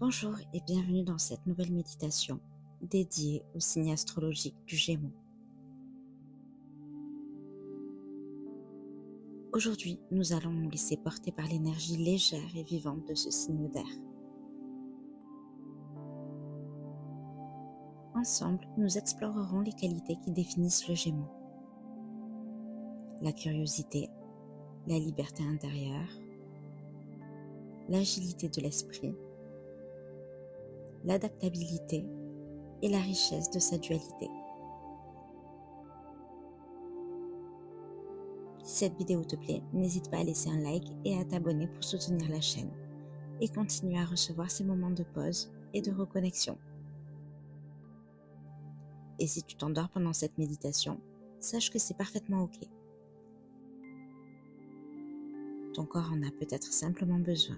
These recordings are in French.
Bonjour et bienvenue dans cette nouvelle méditation dédiée au signe astrologique du Gémeaux. Aujourd'hui, nous allons nous laisser porter par l'énergie légère et vivante de ce signe d'air. Ensemble, nous explorerons les qualités qui définissent le Gémeaux. La curiosité, la liberté intérieure, l'agilité de l'esprit, l'adaptabilité et la richesse de sa dualité. Si cette vidéo te plaît, n'hésite pas à laisser un like et à t'abonner pour soutenir la chaîne et continuer à recevoir ces moments de pause et de reconnexion. Et si tu t'endors pendant cette méditation, sache que c'est parfaitement ok. Ton corps en a peut-être simplement besoin.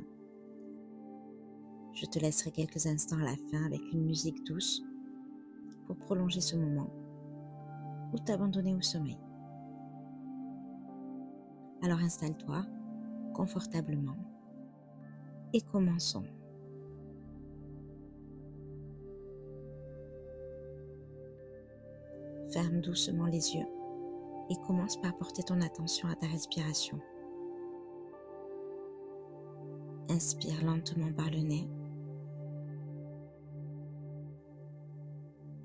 Je te laisserai quelques instants à la fin avec une musique douce pour prolonger ce moment ou t'abandonner au sommeil. Alors installe-toi confortablement et commençons. Ferme doucement les yeux et commence par porter ton attention à ta respiration. Inspire lentement par le nez.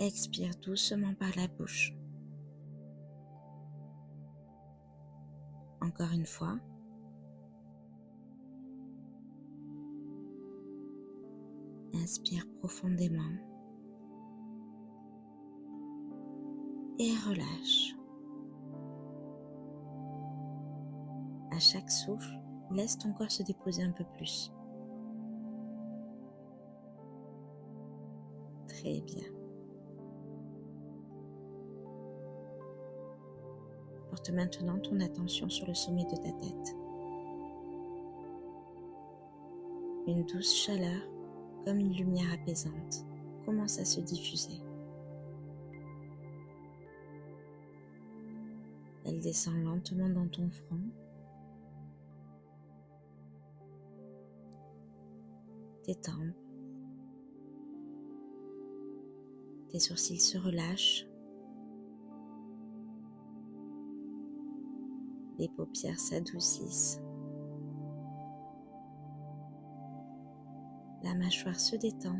Expire doucement par la bouche. Encore une fois. Inspire profondément. Et relâche. À chaque souffle, laisse ton corps se déposer un peu plus. Très bien. Porte maintenant ton attention sur le sommet de ta tête. Une douce chaleur, comme une lumière apaisante, commence à se diffuser. Elle descend lentement dans ton front, tes tempes, tes sourcils se relâchent, les paupières s'adoucissent, la mâchoire se détend,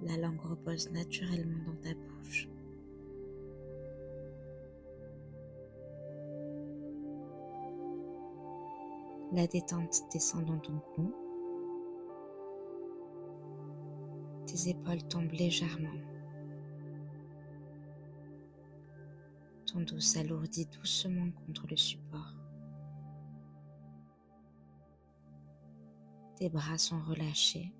la langue repose naturellement dans ta bouche. La détente descend dans ton cou, tes épaules tombent légèrement. Ton dos s'alourdit doucement contre le support. Tes bras sont relâchés.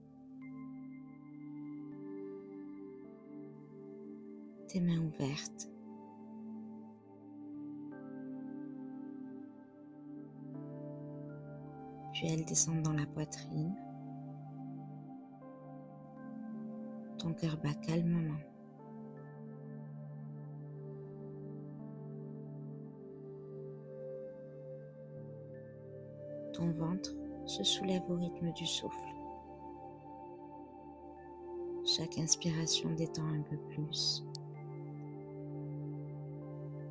Tes mains ouvertes. Puis elles descendent dans la poitrine. Ton cœur bat calmement. Ton ventre se soulève au rythme du souffle. Chaque inspiration détend un peu plus.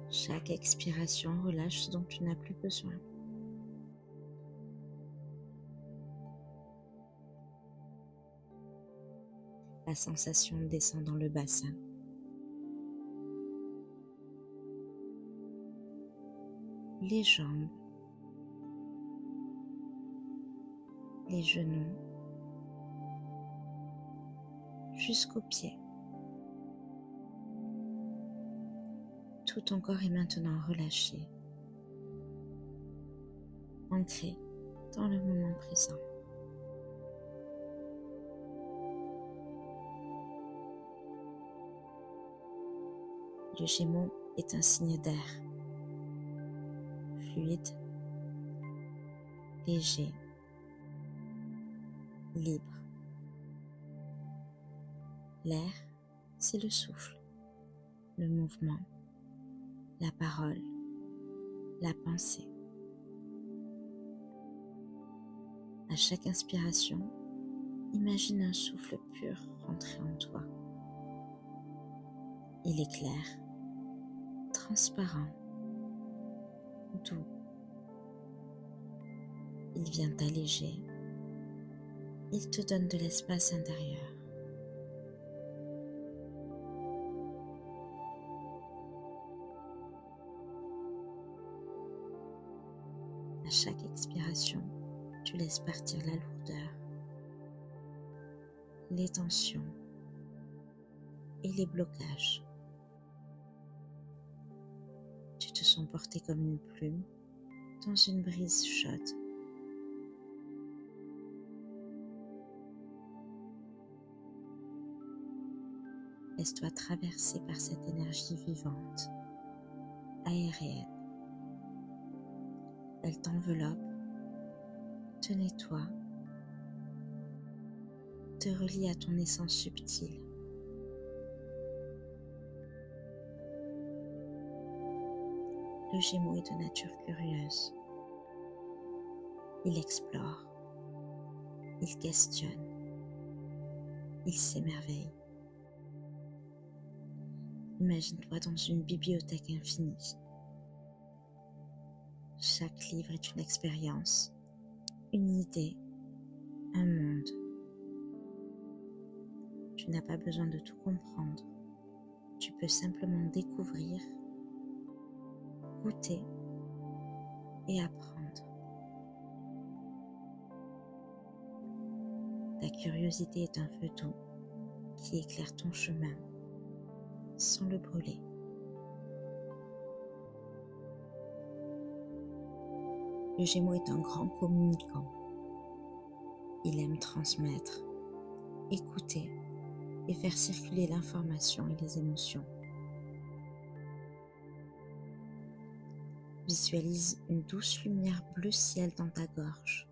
Chaque expiration relâche ce dont tu n'as plus besoin. La sensation descend dans le bassin. Les jambes. Les genoux. Jusqu'aux pieds. Tout ton corps est maintenant relâché, ancré dans le moment présent. Le Gémeaux est un signe d'air, fluide, léger, libre. L'air, c'est le souffle, le mouvement, la parole, la pensée. À chaque inspiration, imagine un souffle pur rentrer en toi. Il est clair, transparent, doux. Il vient t'alléger. Il te donne de l'espace intérieur. À chaque expiration, tu laisses partir la lourdeur, les tensions et les blocages. Tu te sens porté comme une plume dans une brise chaude. Laisse-toi traverser par cette énergie vivante, aérienne. Elle t'enveloppe, te nettoie, te relie à ton essence subtile. Le Gémeaux est de nature curieuse. Il explore, il questionne, il s'émerveille. Imagine-toi dans une bibliothèque infinie. Chaque livre est une expérience, une idée, un monde. Tu n'as pas besoin de tout comprendre. Tu peux simplement découvrir, goûter et apprendre. Ta curiosité est un feu doux qui éclaire ton chemin sans le brûler. Le Gémeaux est un grand communicant. Il aime transmettre, écouter et faire circuler l'information et les émotions. Visualise une douce lumière bleu ciel dans ta gorge.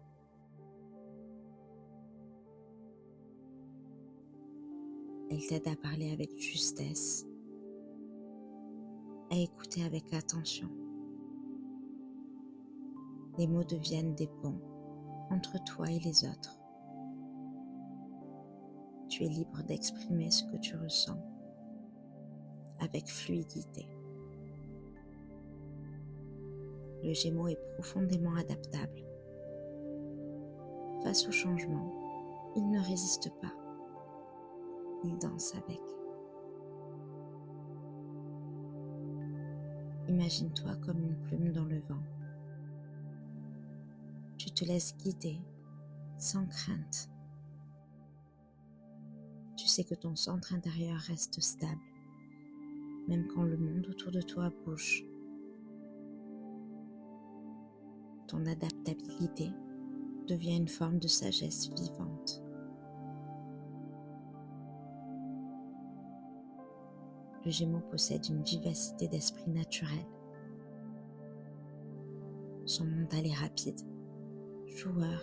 Elle t'aide à parler avec justesse, à écouter avec attention. Les mots deviennent des ponts entre toi et les autres. Tu es libre d'exprimer ce que tu ressens avec fluidité. Le Gémeaux est profondément adaptable. Face au changement, il ne résiste pas. Il danse avec. Imagine-toi comme une plume dans le vent. Tu te laisses guider sans crainte. Tu sais que ton centre intérieur reste stable, même quand le monde autour de toi bouge. Ton adaptabilité devient une forme de sagesse vivante. Le Gémeaux possède une vivacité d'esprit naturelle. Son mental est rapide, joueur.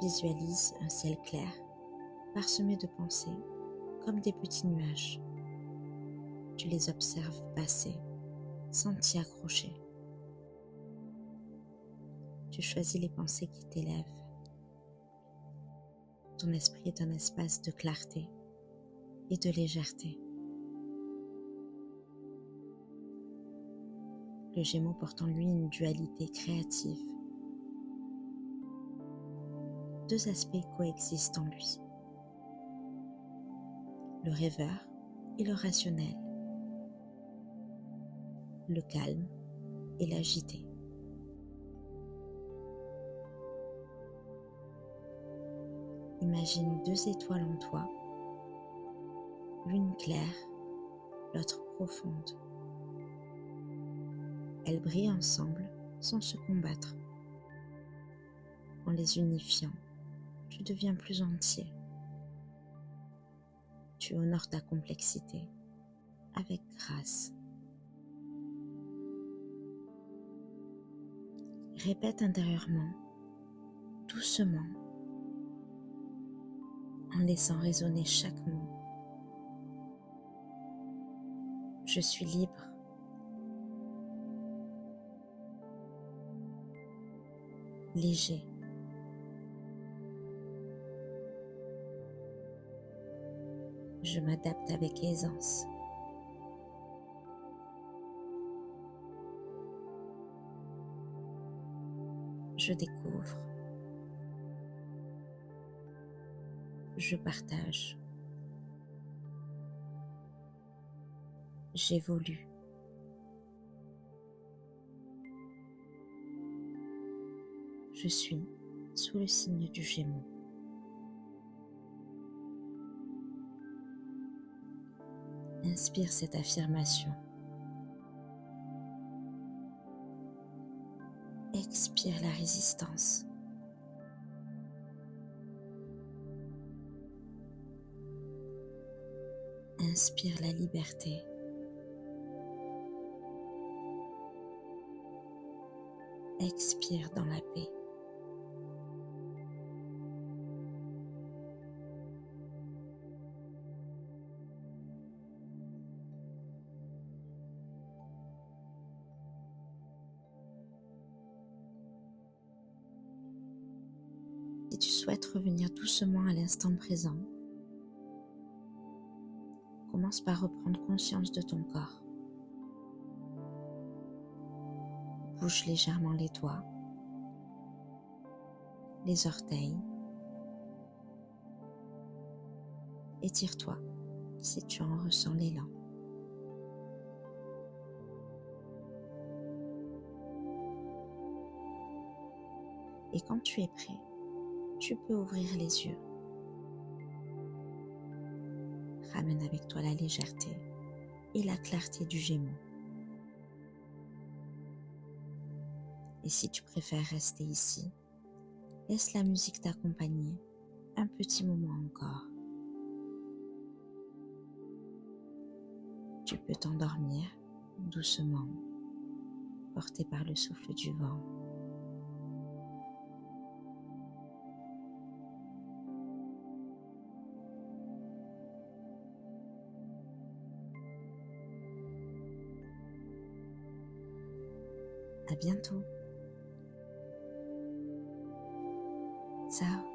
Visualise un ciel clair, parsemé de pensées, comme des petits nuages. Tu les observes passer, sans t'y accrocher. Tu choisis les pensées qui t'élèvent. Ton esprit est un espace de clarté et de légèreté. Le Gémeaux porte en lui une dualité créative. Deux aspects coexistent en lui. Le rêveur et le rationnel. Le calme et l'agité. Imagine deux étoiles en toi, l'une claire, l'autre profonde. Elles brillent ensemble sans se combattre. En les unifiant, tu deviens plus entier. Tu honores ta complexité avec grâce. Répète intérieurement, doucement, en laissant résonner chaque mot. Je suis libre. léger. Je m'adapte avec aisance. Je découvre. Je partage. J'évolue. Je suis sous le signe du Gémeaux. Inspire cette affirmation. Expire la résistance. Inspire la liberté. Expire dans la paix. Si tu souhaites revenir doucement à l'instant présent, commence par reprendre conscience de ton corps. Bouge légèrement les doigts, les orteils. Étire-toi si tu en ressens l'élan. Et quand tu es prêt, tu peux ouvrir les yeux. Ramène avec toi la légèreté et la clarté du Gémeaux. Et si tu préfères rester ici, laisse la musique t'accompagner un petit moment encore. Tu peux t'endormir doucement, porté par le souffle du vent. À bientôt. Ciao.